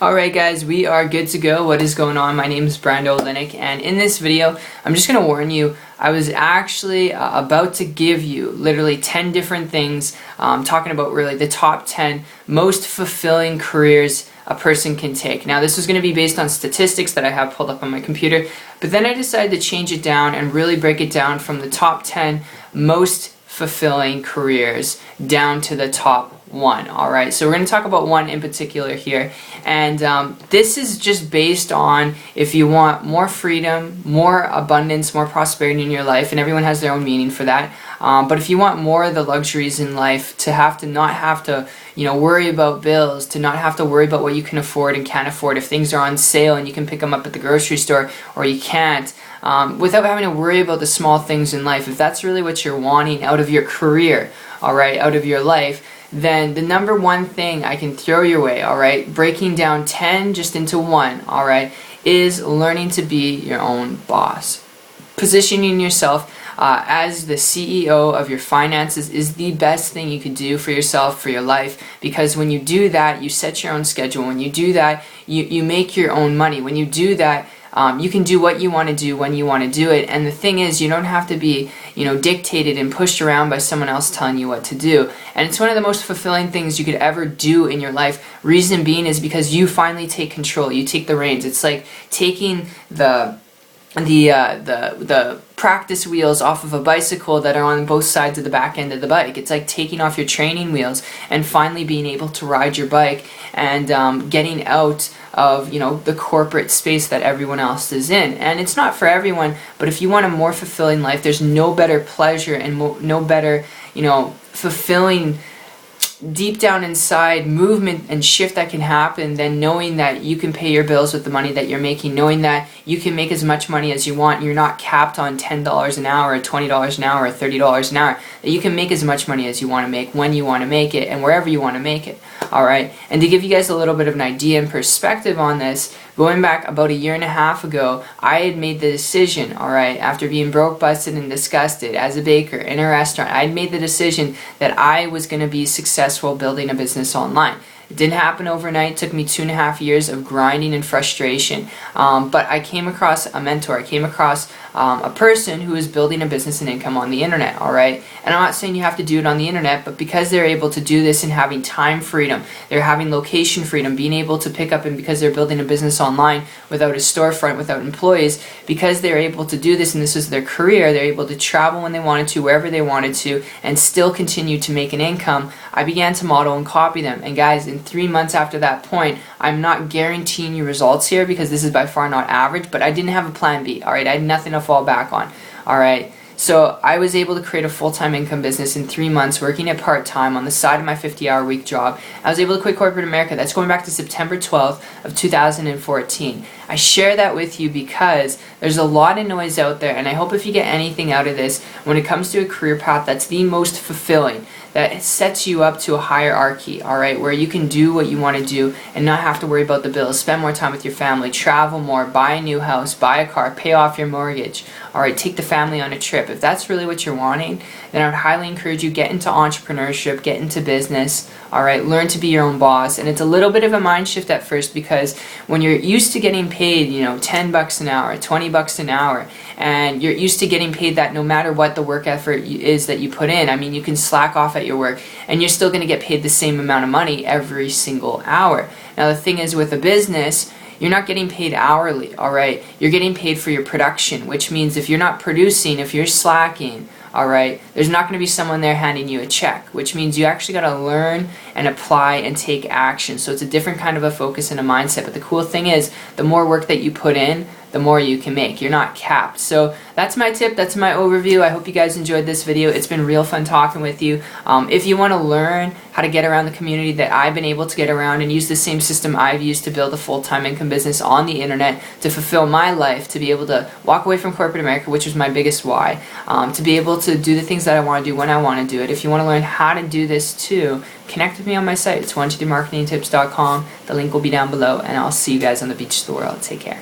Alright guys, we are good to go. What is going on? My name is Brando Linick, and in this video, I'm just going to warn you, I was actually about to give you literally 10 different things, talking about really the top 10 most fulfilling careers a person can take. Now this was going to be based on statistics that I have pulled up on my computer, but then I decided to change it down and really break it down from the top 10 most fulfilling careers down to the top one. Alright, so we're going to talk about one in particular here, and this is just based on if you want more freedom, more abundance, more prosperity in your life, and everyone has their own meaning for that, but if you want more of the luxuries in life, to not have to worry about bills, to not have to worry about what you can afford and can't afford, if things are on sale and you can pick them up at the grocery store or you can't, without having to worry about the small things in life, if that's really what you're wanting out of your career, alright, out of your life, then the number one thing I can throw your way, alright, breaking down 10 just into one, alright, is learning to be your own boss. Positioning yourself as the CEO of your finances is the best thing you could do for yourself, for your life, because when you do that, you set your own schedule. When you do that, you make your own money. When you do that, you can do what you want to do when you want to do it, and the thing is, you don't have to be dictated and pushed around by someone else telling you what to do. And it's one of the most fulfilling things you could ever do in your life. Reason being is because you finally take control, you take the reins. It's like taking the practice wheels off of a bicycle that are on both sides of the back end of the bike. It's like taking off your training wheels and finally being able to ride your bike and getting out of the corporate space that everyone else is in. And it's not for everyone, but if you want a more fulfilling life, there's no better pleasure and no better fulfilling deep down inside movement and shift that can happen than knowing that you can pay your bills with the money that you're making, knowing that you can make as much money as you want, and you're not capped on $10 an hour, or $20 an hour, or $30 an hour, that you can make as much money as you want to make, when you want to make it, and wherever you want to make it. Alright, and to give you guys a little bit of an idea and perspective on this, going back about 1.5 years ago, I had made the decision, alright, after being broke, busted, and disgusted as a baker in a restaurant, I had made the decision that I was going to be successful building a business online. It didn't happen overnight. It took me 2.5 years of grinding and frustration, but I came across a mentor. I came across a person who is building a business and income on the internet, alright? And I'm not saying you have to do it on the internet, but because they're able to do this and having time freedom, they're having location freedom, being able to pick up, and because they're building a business online without a storefront, without employees, because they're able to do this and this is their career, they're able to travel when they wanted to, wherever they wanted to, and still continue to make an income. I began to model and copy them, and guys, in 3 months after that point, I'm not guaranteeing you results here because this is by far not average, but I didn't have a plan B, alright? I had nothing to fall back on, alright? So I was able to create a full-time income business in 3 months, working at part-time on the side of my 50-hour week job. I was able to quit corporate America. That's going back to September 12th of 2014. I share that with you because there's a lot of noise out there, and I hope if you get anything out of this, when it comes to a career path that's the most fulfilling, that sets you up to a hierarchy, alright, where you can do what you want to do and not have to worry about the bills, spend more time with your family, travel more, buy a new house, buy a car, pay off your mortgage, alright, take the family on a trip. If that's really what you're wanting, then I would highly encourage you, get into entrepreneurship, get into business, alright, learn to be your own boss. And it's a little bit of a mind shift at first, because when you're used to getting paid, $10 an hour, $20 an hour, and you're used to getting paid that no matter what the work effort is that you put in, I mean, you can slack off at your work and you're still going to get paid the same amount of money every single hour. Now the thing is, with a business, you're not getting paid hourly, alright? You're getting paid for your production, which means if you're not producing, if you're slacking, alright, there's not going to be someone there handing you a check, which means you actually got to learn and apply and take action. So it's a different kind of a focus and a mindset. But the cool thing is, the more work that you put in, the more you can make. You're not capped. So that's my tip. That's my overview. I hope you guys enjoyed this video. It's been real fun talking with you. If you want to learn how to get around the community that I've been able to get around and use the same system I've used to build a full-time income business on the internet to fulfill my life, to be able to walk away from corporate America, which was my biggest why, to be able to do the things that I want to do when I want to do it. If you want to learn how to do this too, connect with me on my site. It's 123marketingtips.com. The link will be down below, and I'll see you guys on the beach of the world. Take care.